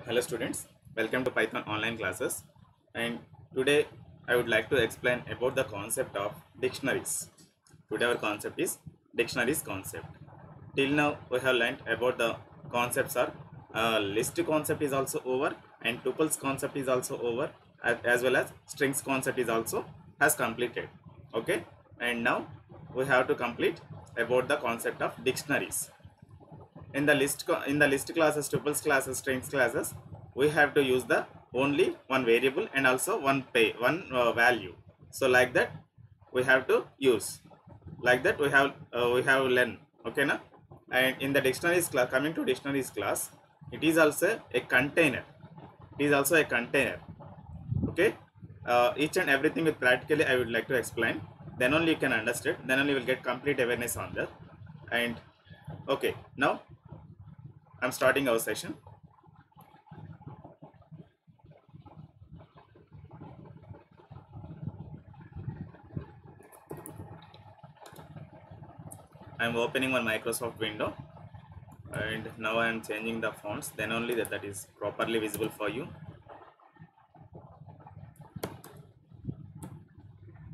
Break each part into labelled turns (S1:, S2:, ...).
S1: Hello students, welcome to Python online classes, and today I would like to explain about the concept of dictionaries. Today our concept is dictionaries concept. Till now we have learned about the concepts are list concept is also over, and tuples concept is also over, as well as strings concept is also has completed. Okay, and now we have to complete about the concept of dictionaries. In the list classes, tuples classes, strings classes, we have to use the only one variable and also one value. So like that we have to use, like that we have learn. Okay na? And in the dictionaries class, coming to dictionaries class, it is also a container. It is also a container. Okay, each and everything with practically I would like to explain, then only you can understand, then only you will get complete awareness on that. And okay, now I'm starting our session. I'm opening one Microsoft window, and now I'm changing the fonts, then only that is properly visible for you.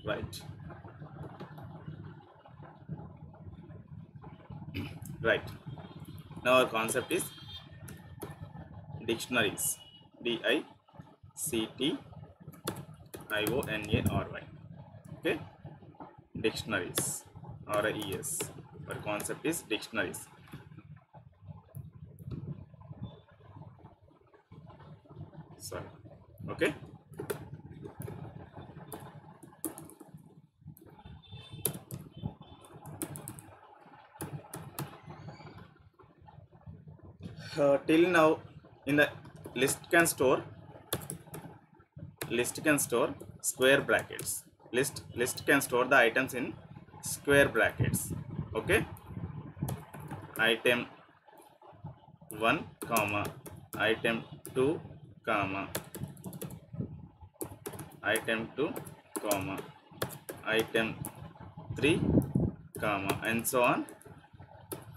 S1: Right. Right. Now our concept is dictionaries. Dictionary. Okay. Dictionaries. RIES. Our concept is dictionaries. Sorry. Okay. Till now, in the list can store square brackets. List can store the items in square brackets. Okay, item 1 comma item 2 comma item 2 comma item 3 comma and so on,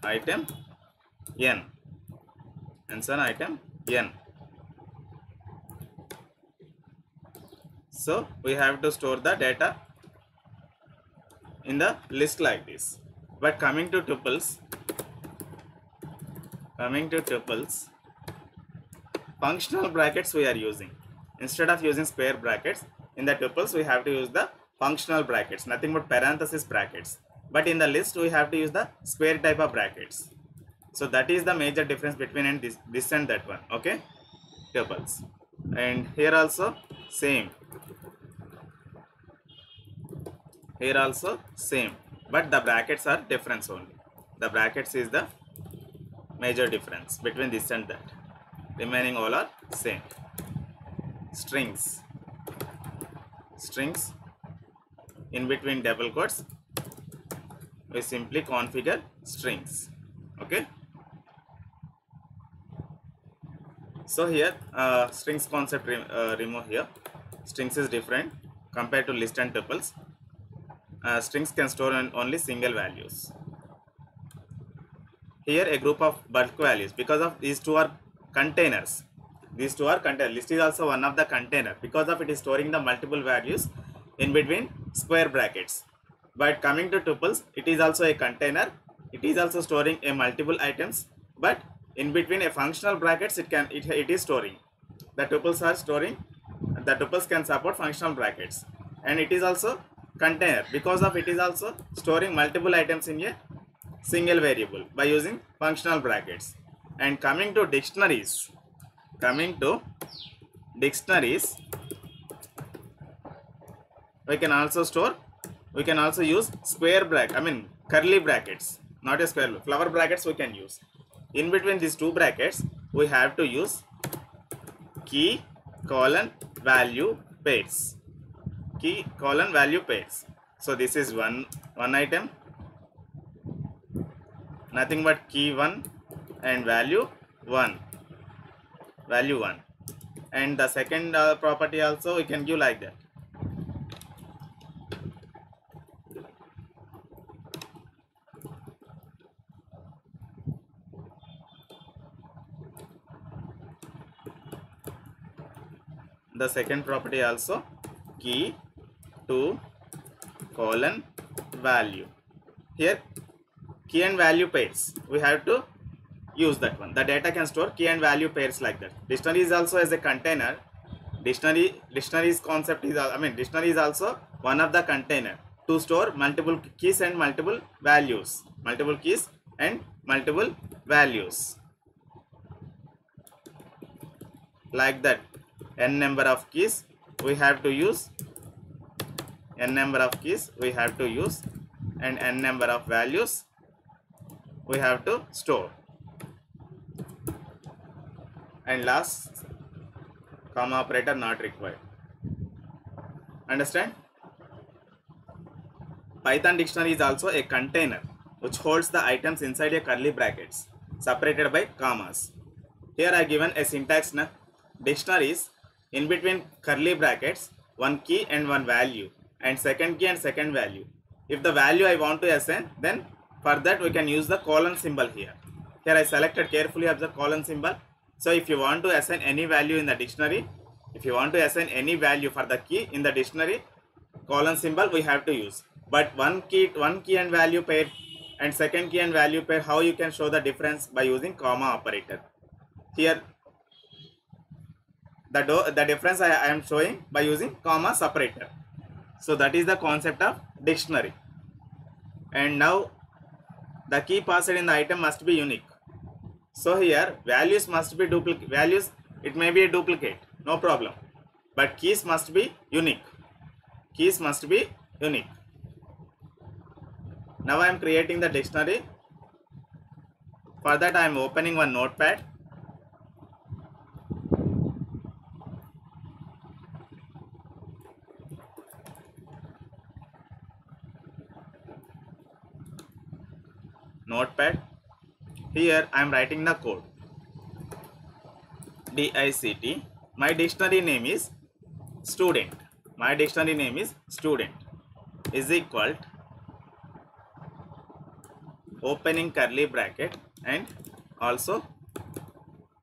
S1: item n, and so on, item n. So we have to store the data in the list like this. But coming to tuples, functional brackets we are using. Instead of using square brackets, in the tuples we have to use the functional brackets, nothing but parenthesis brackets. But in the list we have to use the square type of brackets. So that is the major difference between this and that one. Okay, tuples. And here also same. Here also same, but the brackets are difference only. The brackets is the major difference between this and that. Remaining all are same. Strings in between double quotes we simply configure strings. Okay, so here strings concept remove here. Strings is different compared to list and tuples. Strings can store only single values. Here a group of bulk values, because of these two are containers. List is also one of the container because of it is storing the multiple values in between square brackets. But coming to tuples, it is also a container. It is also storing a multiple items, but in between a functional brackets it is storing. The tuples can support functional brackets, and it is also container because of it is also storing multiple items in a single variable by using functional brackets. And coming to dictionaries, we can also use square curly brackets, not a square, flower brackets we can use. In between these two brackets we have to use key colon value pairs. So this is one item, nothing but key 1 and value 1, and the second property also we can give like that. the second property also key to colon value. Here key and value pairs, we have to use that one. The data can store key and value pairs like that. Dictionary is also as a container. Dictionary's concept is, dictionary is also one of the container to store multiple keys and multiple values. Multiple keys and multiple values. Like that, n number of keys we have to use, n number of keys we have to use, and n number of values we have to store. And last, comma operator not required. Understand? Python dictionary is also a container which holds the items inside a curly brackets separated by commas. Here I given a syntax na. Dictionaries in between curly brackets, one key and one value, and second key and second value. If the value I want to assign, then for that we can use the colon symbol here. Here I selected carefully of the colon symbol. So if you want to assign any value in the dictionary, if you want to assign any value for the key in the dictionary, colon symbol we have to use. But one key and value pair and second key and value pair, how you can show the difference? By using comma operator. Here the difference I am showing by using comma separator. So that is the concept of dictionary. And now the key passed in the item must be unique. So here values must be duplicate. Values, it may be a duplicate, no problem, but keys must be unique. Keys must be unique. Now I am creating the dictionary. For that I am opening one notepad. Here I am writing the code DICT. My dictionary name is student. My dictionary name is student is equal to opening curly bracket and also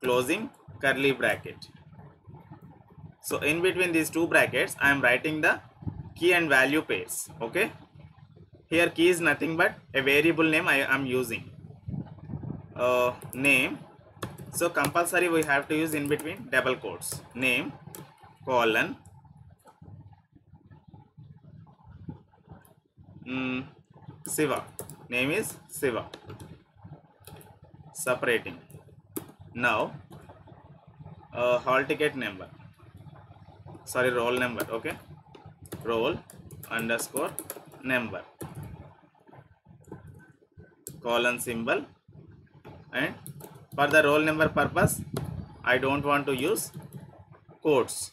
S1: closing curly bracket. So in between these two brackets I am writing the key and value pairs. Okay, here key is nothing but a variable name I am using, name. So compulsory we have to use in between double quotes, name colon Siva. Name is Siva. Separating. Now hall ticket number, sorry, roll number. Okay, roll underscore number, colon symbol. And for the roll number purpose I don't want to use quotes.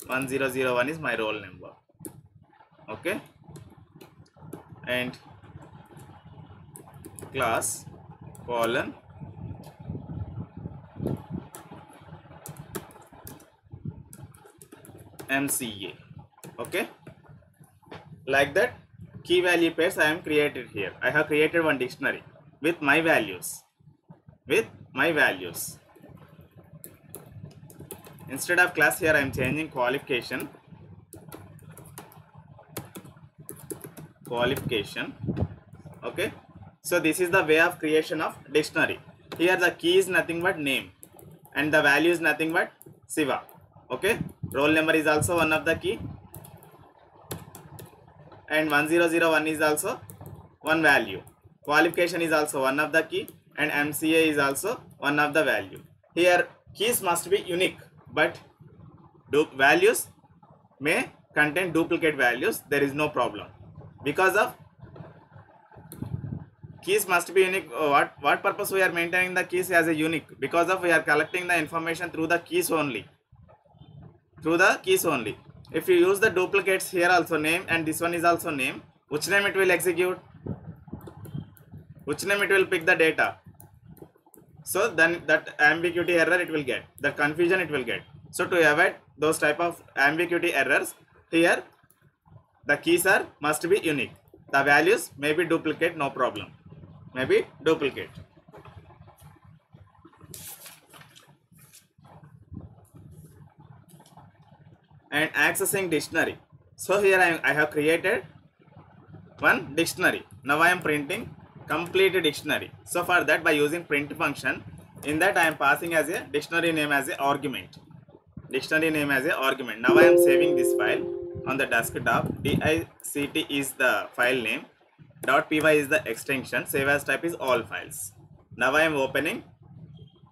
S1: 1001 is my roll number. Okay, and class colon MCA. Okay, like that key value pairs I am created here. I have created one dictionary with my values. Instead of class, here I am changing qualification. Okay, so this is the way of creation of dictionary. Here the key is nothing but name and the value is nothing but Siva. Okay, roll number is also one of the key and 1001 is also one value. Qualification is also one of the key and MCA is also one of the value. Here keys must be unique, but values may contain duplicate values. There is no problem because of keys must be unique. What purpose we are maintaining the keys as a unique? Because of we are collecting the information through the keys only. If you use the duplicates, here also name and this one is also name, which name it will execute? Which name it will pick the data? So then that ambiguity error it will get, that confusion it will get. So to avoid those type of ambiguity errors, here the keys must be unique. The values may be duplicate, no problem. May be duplicate. and accessing dictionary. So here I have created one dictionary. Now I am printing complete dictionary. So for that, by using print function, in that I am passing as a dictionary name as a argument. Dictionary name as a argument. Now I am saving this file on the desktop. dict is the file name, .py is the extension, save as type is all files. Now I am opening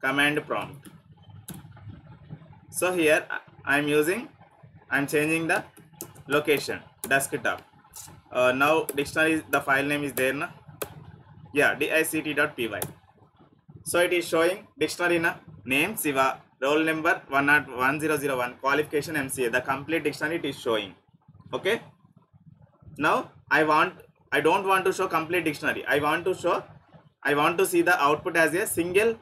S1: command prompt. So here I am changing the location, desktop. Now dictionary, the file name is there na? Yeah, dict.py. So it is showing dictionary na, name Siva, roll number 1001, qualification MCA, the complete dictionary it is showing. Okay. Now I don't want to show complete dictionary. I want to see the output as a single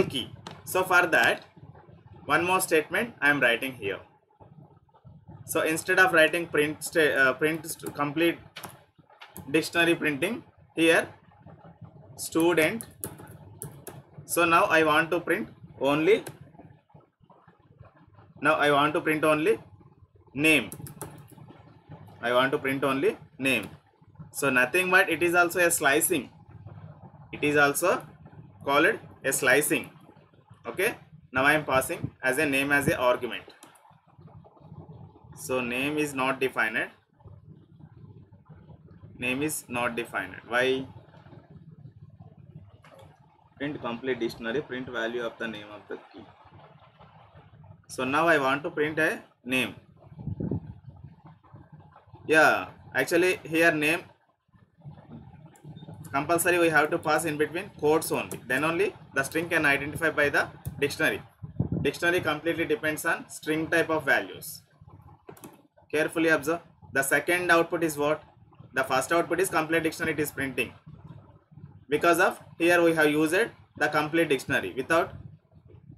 S1: key. So for that, one more statement I am writing here. So instead of writing print complete dictionary printing, here student. So now I want to print only. Now I want to print only name. I want to print only name. So nothing but it is also a slicing. It is also called a slicing. Okay. Now I am passing as a name as a argument. So name is not defined. Name is not defined. Why? Print complete dictionary, print value of the name of the key. So now I want to print a name. Yeah, actually here name compulsory we have to pass in between quotes only. Then only the string can identify by the dictionary. Dictionary completely depends on string type of values. Carefully observe. The second output is what? The first output is complete dictionary, it is printing. Because of here we have used the complete dictionary without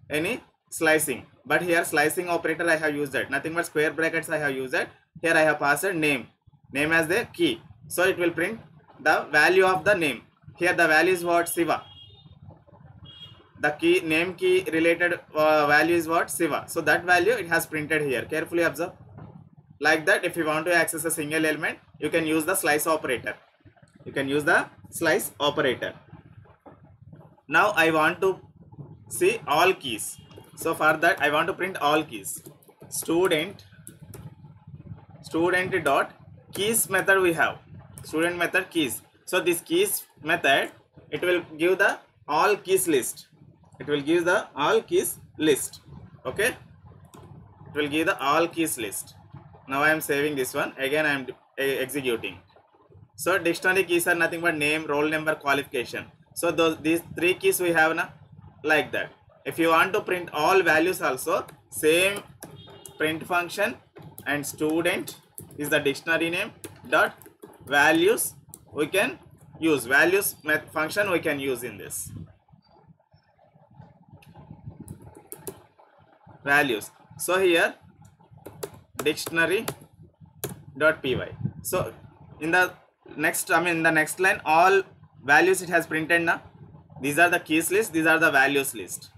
S1: any slicing. But here slicing operator I have used it. Nothing but square brackets I have used it. Here I have passed name as the key. So it will print the value of the name. Here the value is what? Siva. The key name key related value is what? Siva. So that value it has printed here. Carefully observe. Like that, if you want to access a single element, you can use the slice operator. You can use the slice operator. Now I want to see all keys. So for that I want to print all keys. Student dot keys method we have. Student method keys. So this keys method, it will give the all keys list. It will give the all keys list. Okay. It will give the all keys list. Now I am saving this one. Again I am executing. So dictionary keys are nothing but name, roll number, qualification. So these three keys we have na, like that. If you want to print all values also, same print function, and student is the dictionary name dot values we can use. Values function we can use in this. Values. So here dictionary dot py. So in the next line all values it has printed now. These are the keys list, these are the values list.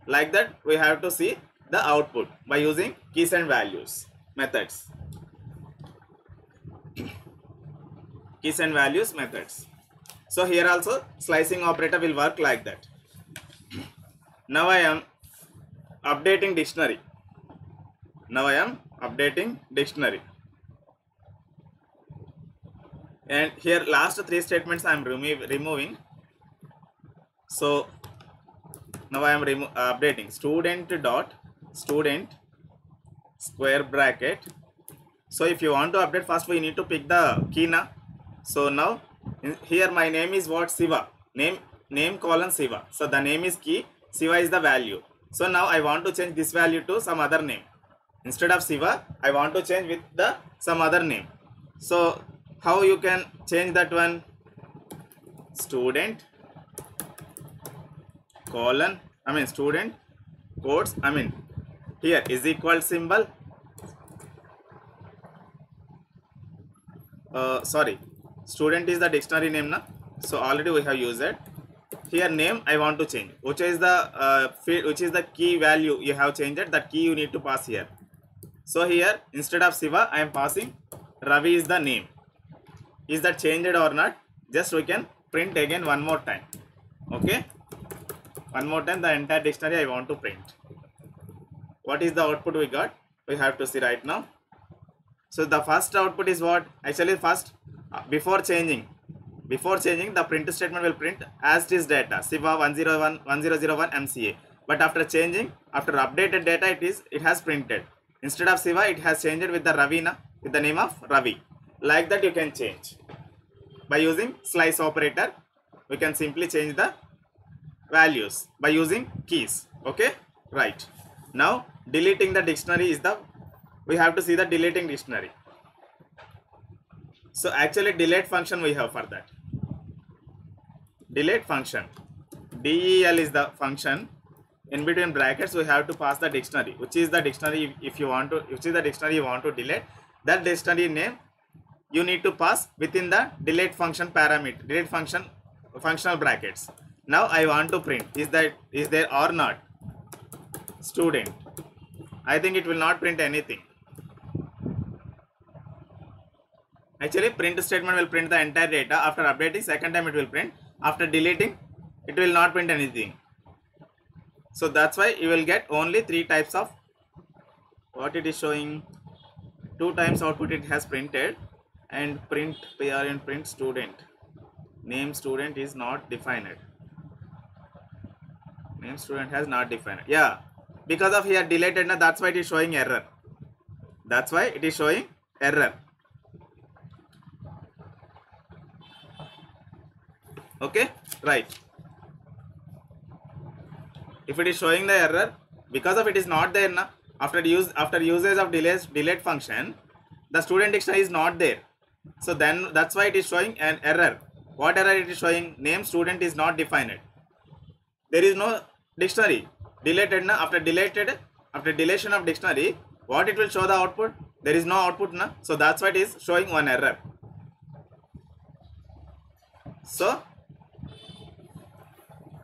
S1: Like that we have to see the output by using keys and values methods. Keys and values methods. So here also slicing operator will work like that. Now I am updating dictionary. And here last three statements I am removing. So now I am updating student square bracket. So if you want to update, first we need to pick the key na. So now here my name is what? Siva. Name colon Siva. So the name is key, Siva is the value. So now I want to change this value to some other name. Instead of Siva, I want to change with the some other name. So how you can change that one? Student colon, student quotes, here is equal symbol. Student is the dictionary name na. So already we have used it. Here name I want to change. Which is the key value you have changed it. That key you need to pass here. So here instead of Siva I am passing Ravi is the name. Is that changed or not? Just we can print again one more time. Okay, one more time the entire dictionary I want to print. What is the output we got? We have to see right now. So the first output is what? Actually first before changing the print statement will print as it is data Siva 1001 MCA. But after changing, after updated data, it has printed. Instead of Siva, it has changed with the Ravina, with the name of Ravi. Like that you can change. By using slice operator, we can simply change the values by using keys. Okay, right. Now deleting the dictionary is we have to see the deleting dictionary. So actually delete function we have for that. Delete function. DEL is the function. In between brackets we have to pass the dictionary, which is the dictionary which is the dictionary you want to delete. That dictionary name you need to pass within the delete function parameter, delete function functional brackets. Now I want to print is there or not student. I think it will not print anything. Actually print statement will print the entire data. After updating second time it will print. After deleting it will not print anything. So that's why you will get only 3 types of what it is showing. 2 times output it has printed, and print parent, print student. Name student is not defined. Name student has not defined. Yeah, because of here deleted now, that's why it is showing error. That's why it is showing error. Okay, right. If it is showing the error, because of it is not there now, after usage of delete function, the student dictionary is not there. So then that's why it is showing an error. What error it is showing? Name student is not defined. There is no dictionary. Deleted now, after deletion of dictionary, what it will show the output? There is no output now. So that's why it is showing one error. So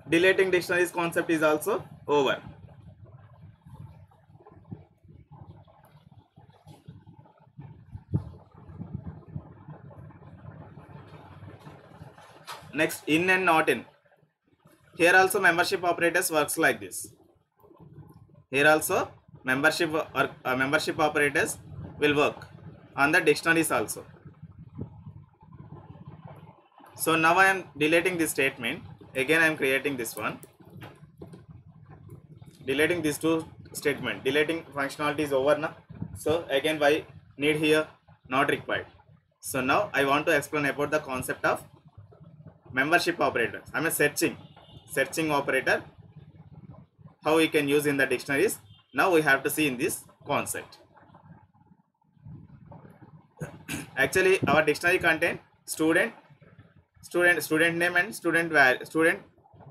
S1: deleting dictionaries concept is also over. Next, in and not in. Here also membership operators works like this. Here also membership operators will work on the dictionaries also. So now I am deleting this statement. Again I am creating this one. Deleting these 2 statements. Deleting functionality is over now. So again why need here? Not required. So now I want to explain about the concept of membership operators. I am a searching operator. How we can use in the dictionaries. Now we have to see in this concept. Actually our dictionary contain student name and student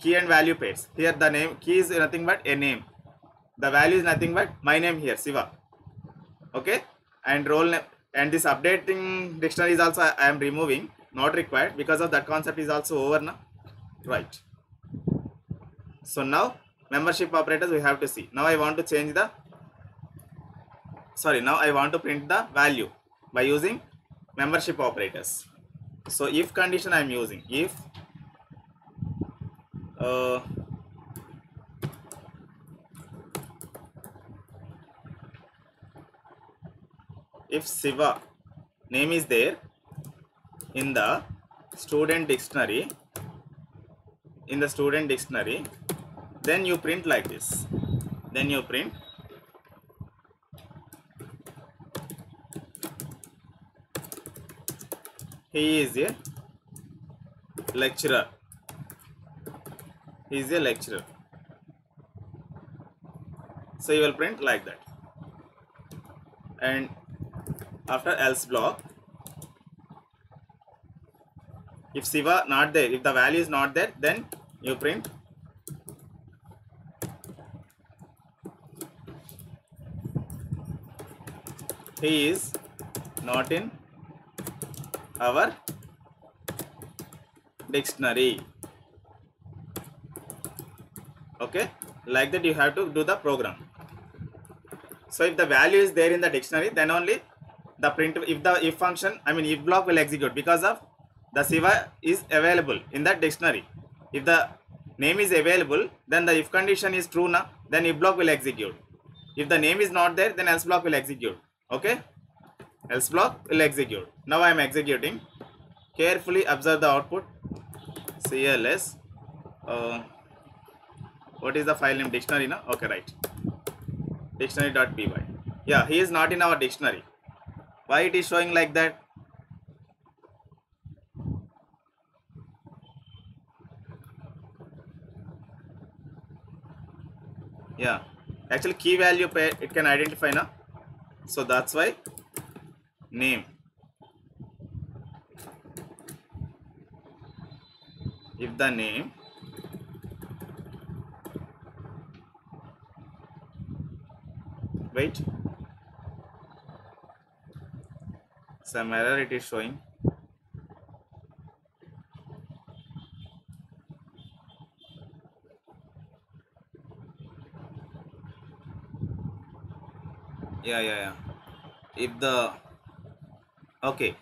S1: key and value pairs. Here the name key is nothing but a name. The value is nothing but my name here, Siva. Okay, and role name, and this updating dictionary is also I am removing, not required, because of that concept is also over now. Right. So now membership operators we have to see. Now I want to change the now I want to print the value by using membership operators. So if condition I am using, if Siva name is there in the student dictionary, then you print like this. Then you print he is a lecturer. He is a lecturer. So you will print like that. And after else block, if Siva not there, if the value is not there, then you print he is not in our dictionary. Okay, like that you have to do the program. So if the value is there in the dictionary, then only the print, if the if function, I mean if block will execute, because of the Siva is available in that dictionary. If the name is available, then the if condition is true now, then if block will execute. If the name is not there, then else block will execute. Okay, else block will execute. Now I am executing. Carefully observe the output. CLS. What is the file name? Dictionary, na? Okay, right. Dictionary.py. Yeah, he is not in our dictionary. Why it is showing like that? Yeah, actually key value pair it can identify now. So that's why name. If the name wait, some error it is showing. Yeah. If the okay,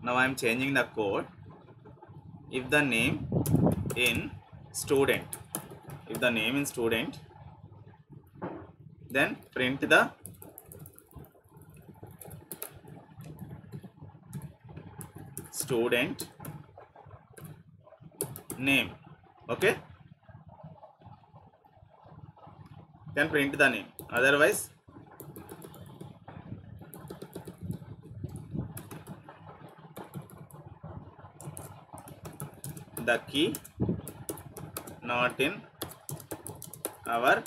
S1: now I am changing the code. If the name in student, if the name in student, then print the student name. Okay, then print the name. Otherwise the key not in our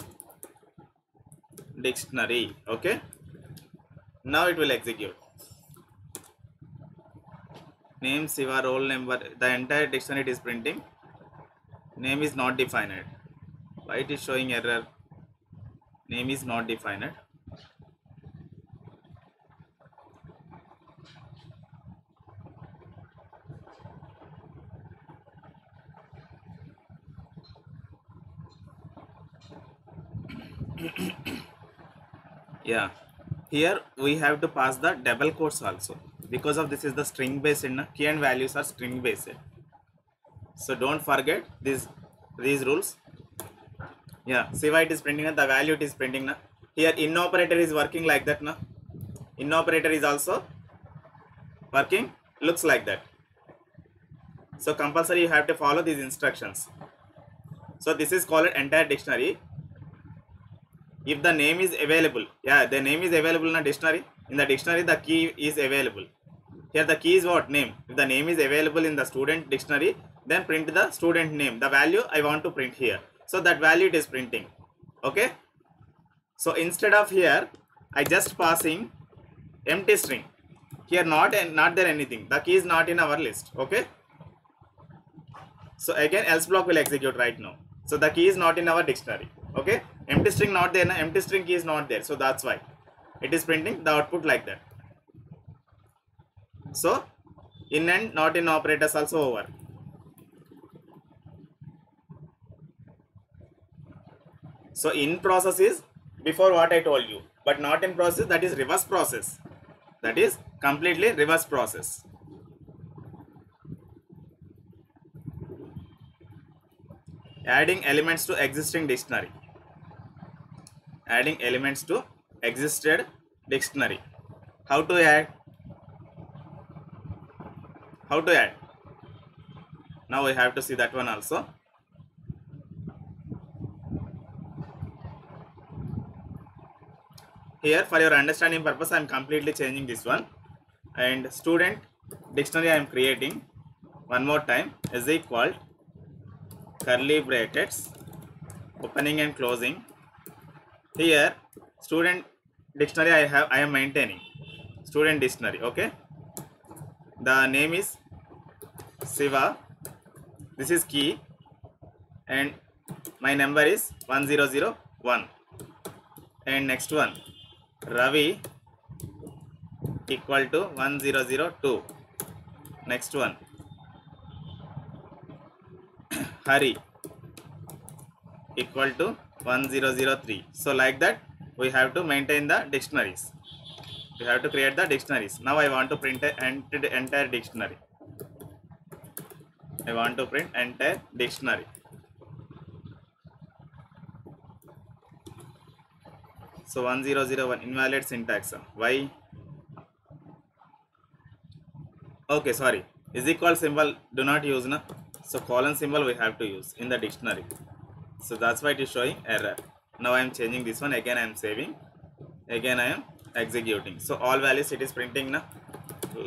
S1: dictionary. Okay, now it will execute. Name, Siva, roll number, the entire dictionary it is printing. Name is not defined. Why it is showing error? Name is not defined. Yeah, here we have to pass the double quotes also, because of this is the string based, in key and values are string based. So don't forget these rules. Yeah, Siva it is printing, the value it is printing. Here in operator is working like that. In operator is also working, looks like that. So compulsory you have to follow these instructions. So this is called entire dictionary. If the name is available, yeah, the name is available in a dictionary. In the dictionary the key is available. Here the key is what? Name. If the name is available in the student dictionary, then print the student name, the value I want to print here. So that value it is printing. Okay, so instead of here I just passing empty string. Here not there anything, the key is not in our list. Okay, so again else block will execute right now. So the key is not in our dictionary. Okay, empty string not there, empty string key is not there, so that's why it is printing the output like that. So in and not in operators also over. So in process is before what I told you, but not in process, that is reverse process. That is completely reverse process. Adding elements to existing dictionary. Adding elements to existed dictionary. How to add? How to add? Now we have to see that one also. Here for your understanding purpose I am completely changing this one, and student dictionary I am creating one more time is equal curly brackets opening and closing. Here student dictionary I am maintaining student dictionary. Okay, the name is Siva, this is key, and my number is 1001, and next one Ravi equal to 1002. Next one Hari equal to 1003. So like that we have to maintain the dictionaries. We have to create the dictionaries. Now I want to print an entire dictionary. I want to print entire dictionary. So 1001 invalid syntax. Why? Okay, sorry. Is equal symbol do not use na. So colon symbol we have to use in the dictionary. So that's why it is showing error. Now I am changing this one. Again I am saving. Again I am executing. So all values it is printing na.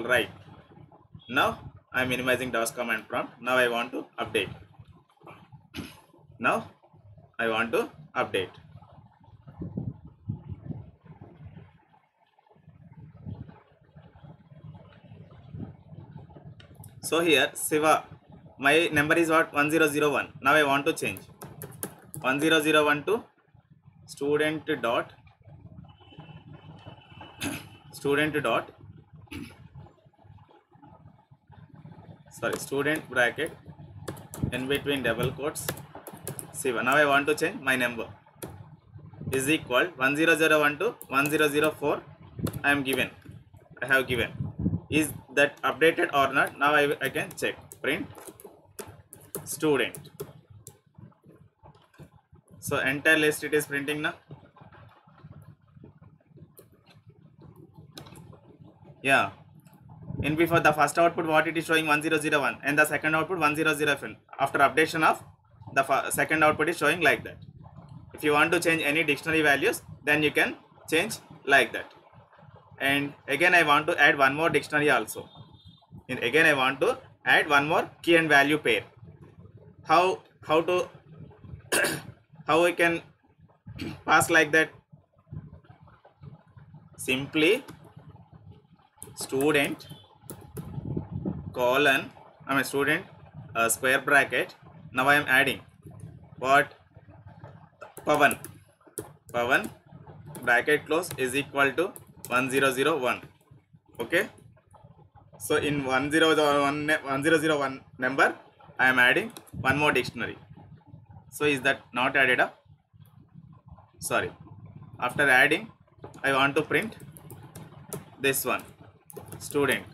S1: Right. Now I am minimizing DOS command prompt. Now I want to update. Now I want to update. So here Siva, my number is what? 1001. Now I want to change 1001 to student dot student bracket in between double quotes Siva. Now I want to change my number is equal 1001 to 1004. I have given. Is that updated or not? Now I can check. Print student. So entire list it is printing now. Yeah. In before the first output what it is showing 1001 and the second output 1007. After updation of the second output is showing like that. If you want to change any dictionary values, then you can change like that. And again I want to add one more dictionary also. And again I want to add one more key and value pair. How to how we can pass like that? Simply student colon student square bracket. Now I am adding what? Pavan bracket close is equal to 1001. Okay, so in 1001 number I am adding one more dictionary. So is that not added up? Sorry, after adding I want to print this one student.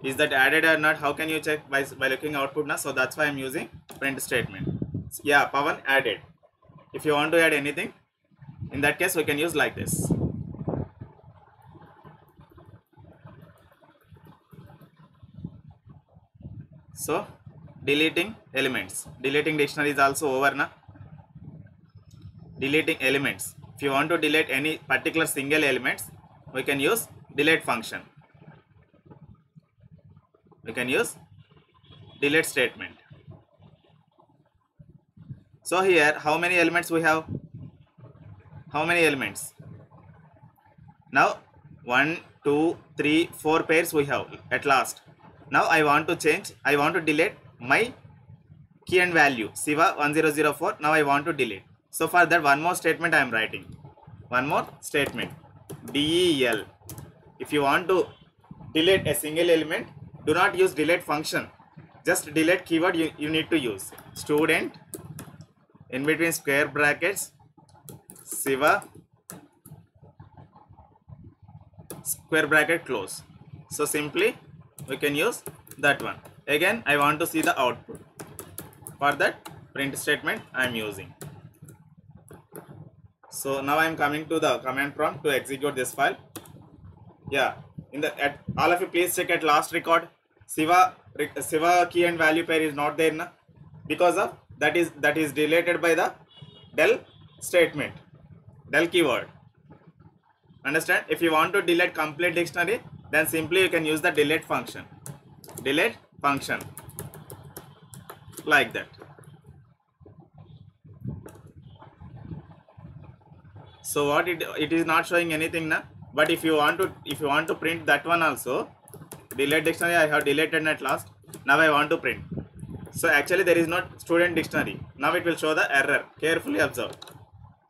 S1: Is that added or not? How can you check? By looking output now. So that's why I am using print statement. Yeah, Pavan added. If you want to add anything, in that case we can use like this. So deleting elements. Deleting dictionary is also over now. Deleting elements. If you want to delete any particular single elements, we can use delete function. We can use delete statement. So here how many elements we have? How many elements? Now 1, 2, 3, 4 pairs we have at last. Now I want to change. I want to delete my key and value Siva 1004. Now I want to delete. So for that one more statement I am writing. One more statement del. If you want to delete a single element, do not use delete function. Just delete keyword you need to use. Student in between square brackets Siva square bracket close. So simply we can use that one. Again I want to see the output. For that print statement I am using. So now I am coming to the command prompt to execute this file. Yeah, all of you please check at last record. Siva key and value pair is not there na? Because of that is deleted by the del statement, del keyword. Understand? If you want to delete complete dictionary, then simply you can use the delete function. Delete function like that. So what it is not showing anything na. But if you want to print that one also, delete dictionary I have deleted at last. Now I want to print. So actually there is not student dictionary. Now it will show the error. Carefully observe.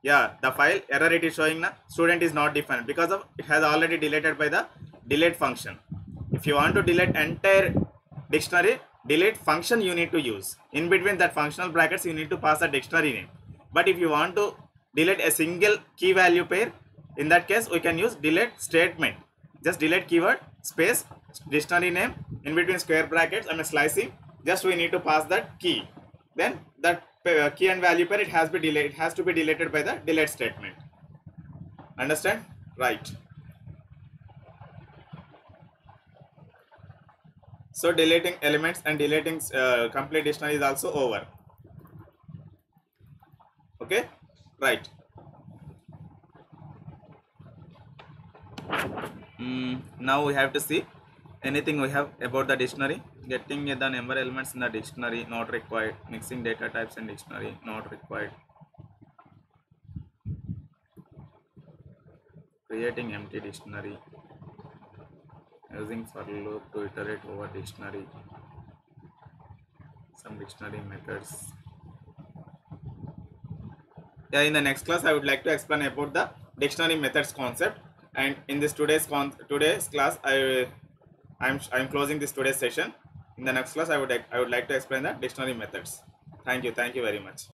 S1: Yeah, the file error it is showing na student is not defined because of it has already deleted by the delete function. If you want to delete entire dictionary, delete function you need to use. In between that functional brackets you need to pass a dictionary name. But if you want to delete a single key value pair, in that case we can use delete statement. Just delete keyword space dictionary name, in between square brackets I'm slicing, just we need to pass that key, then that key and value pair, it has to be deleted by the delete statement. Understand? Right. So deleting elements and deleting complete dictionary is also over. Okay, right. Now we have to see anything we have about the dictionary. Getting the number elements in the dictionary, not required. Mixing data types in dictionary, not required. Creating empty dictionary, using for loop to iterate over dictionary, some dictionary methods. Yeah, in the next class I would like to explain about the dictionary methods concept, and in this today's class I'm closing this today's session. In the next class I would like to explain the dictionary methods. Thank you very much.